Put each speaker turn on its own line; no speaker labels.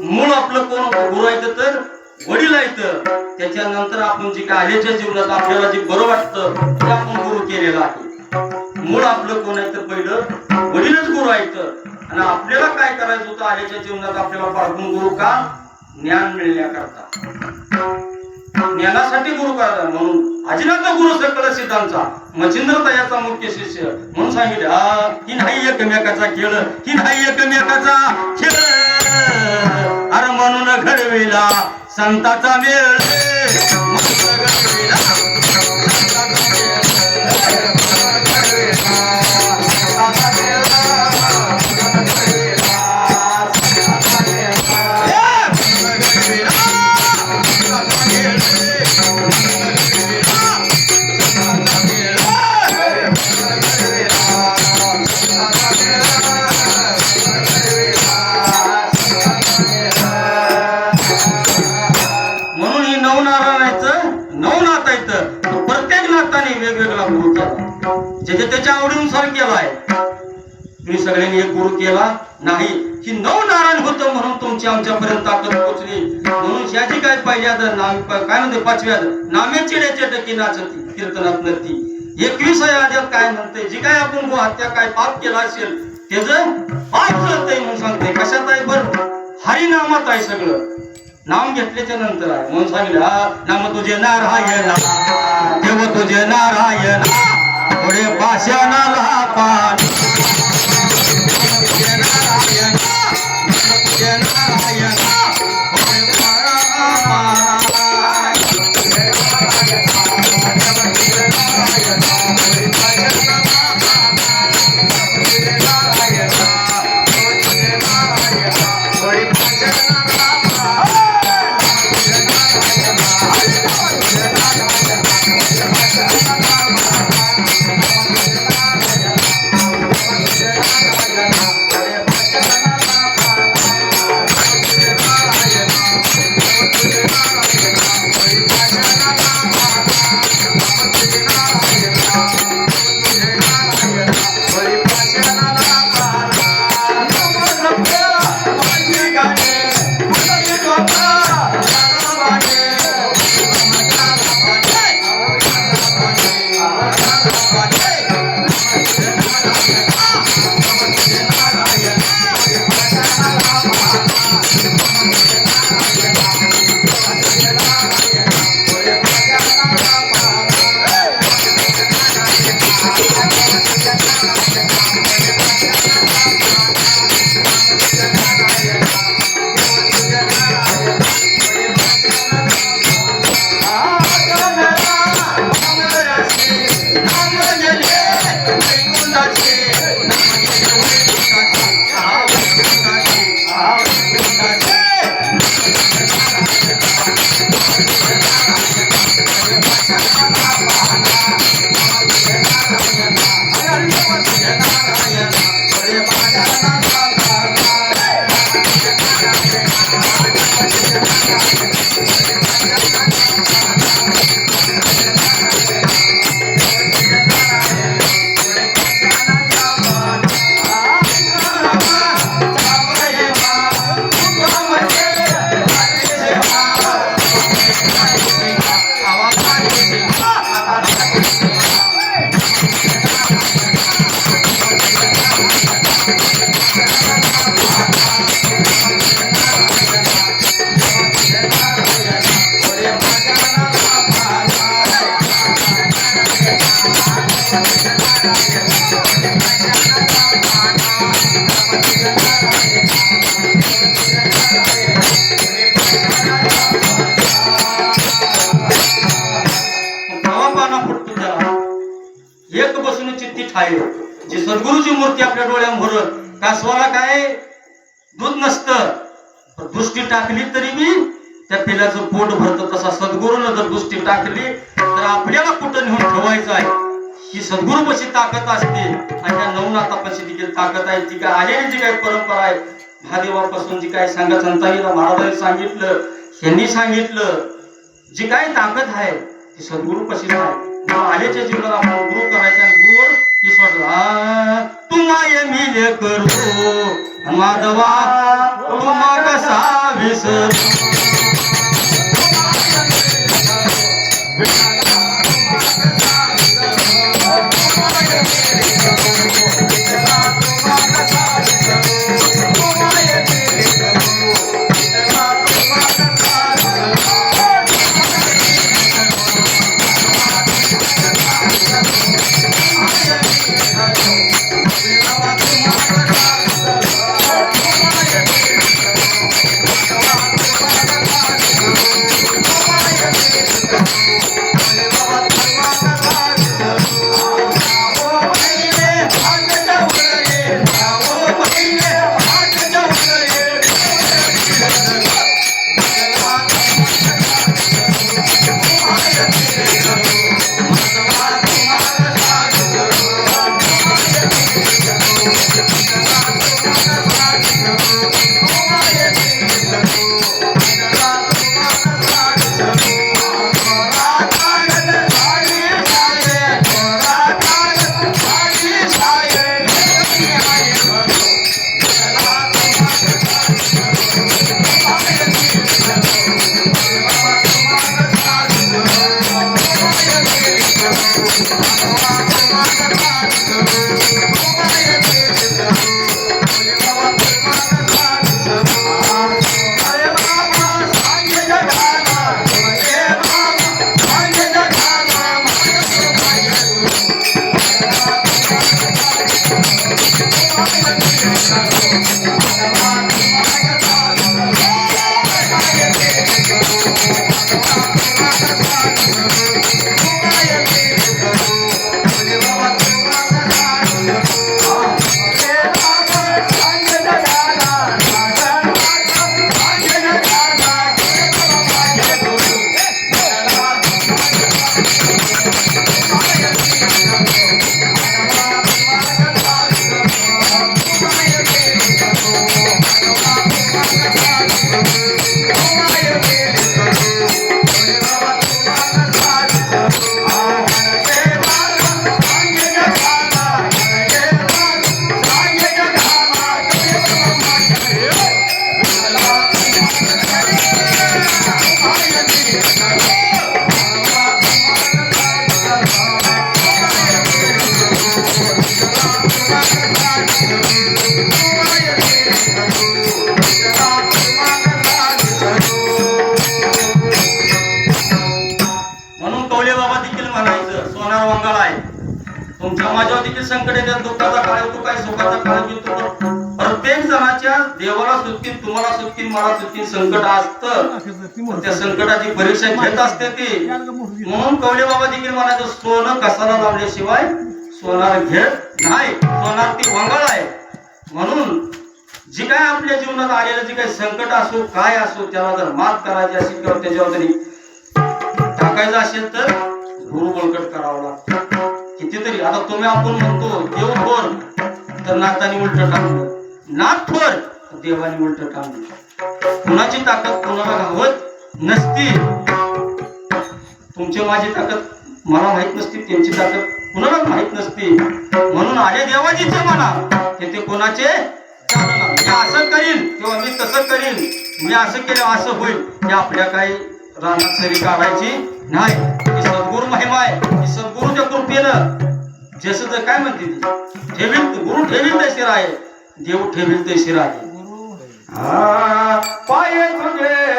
मूळ आपलं कोण गुरु आहे तर वडील आहेत. त्याच्यानंतर आपण जे काय आल्याच्या जीवनात आपल्याला जे बरं वाटतं ते आपण गुरु केलेलं आहे. मूळ आपलं कोण आहे तर पहिलं वडीलच गुरु आहेत. आणि आपल्याला काय करायचं होतं आल्याच्या जीवनात आपल्याला पाळगून गुरु का ज्ञान मिळण्याकरता, ज्ञानासाठी गुरु करा. म्हणून अजिनाथ गुरु सकल सिद्धांचा मच्छिंद्र तयाचा मुख्य शिष्य म्हणून सांगितले ही नाही एकमेकाचा खेळ, ही नाही एकमेकाचा खेळ. अरे म्हणून घडविला संताचा मेळ, त्याच्या आवडीनुसार केलाय. तुम्ही सगळ्यांनी एक गुरु केला नाही. ही नऊ नारायण होतं म्हणून तुमची आमच्यापर्यंत ताकद पोहोचली. म्हणून ह्याची काय पाहिजे नाम काय म्हणते पाचव्या नामे चिड्याच्या टक्की नाचती कीर्तनात नसती. 21 अध्यायात काय म्हणते जी काय आपण गोहत्या काय पाप केला असेल त्याचं पाप कळतंय म्हणून सांगते. कशात आहे बर हरिनामात आहे. सगळं नाम घेतल्याच्या नंतर आहे म्हणून सांगितलं नाम तुझे नारायण देव तुझे नारायण पुढे पाषाणाला पान नारायण नारायण जी सद्गुरूची मूर्ती आपल्या डोळ्यावर कासवाला काय दूध नसतं दृष्टी टाकली तरी मी त्या पिल्याचं पोट भरतं. तसा सद्गुरूनं जर दृष्टी टाकली तर आपल्याला कुठं नेऊन ठेवायचं आहे ही सद्गुरूपाशी ताकद असते आणि त्या नवनाथापाशी देखील ताकद आहे. जी काय आलेली जी काही परंपरा आहे महादेवापासून जी काय सांगत संतांनी महाराजांनी सांगितलं, यांनी सांगितलं, जी काय ताकद आहे ती सद्गुरूपाशीच आहे. आलेच्या जीवनाला आपण गुरु करायचा आणि गुरुवर विश्वास. तुम्हाय मिले करू माधवा तुम्हा कसा विसरू. तुमच्या माझ्यावर देखील संकट येतात, दुःखाचा काळ येतो, काय सुखाचा काळ येतो. प्रत्येक जणाच्या देवाला सुटतील, तुम्हाला सुटतील, मला सुटतील संकट असतं. त्या संकटाची परीक्षा घेत असते ती. म्हणून कवळे बाबा देखील म्हणायचं सोनं कसाला लावल्याशिवाय सोनार घेत नाही. सोनार ती वंगाळ आहे. म्हणून जी काय आपल्या जीवनात आलेलं जे काही संकट असो काय असो त्याला जर मात करायची असेल किंवा त्याच्यावर तरी टाकायचं असेल तर गुरु बळकट करावं लागतं. कितीतरी आता तुम्ही आपण म्हणतो देव थोर तर नाथाने उलट टाकलं, नाथ थोर देवाने उलट टाकलं. कुणाची ताकद कोणाला घावत नसती. तुमची माझी ताकद मला माहित नसती, त्यांची ताकद कुणालाच माहित नसती. म्हणून आले देवाजीचे म्हणा ते कोणाचे चालणार. मी असं करीन किंवा मी तसं करीन, मी असं केलं असं होईल, हे आपल्या काही रानात सरी काढायची नाही. ही सद्गुरु महिमा आहे. ही सद्गुरूच्या कृपेनं जसं तर काय म्हणते ती ठेवील गुरु ठेवील तशी आहे, देव ठेवील तशी आहे. पाय तुझे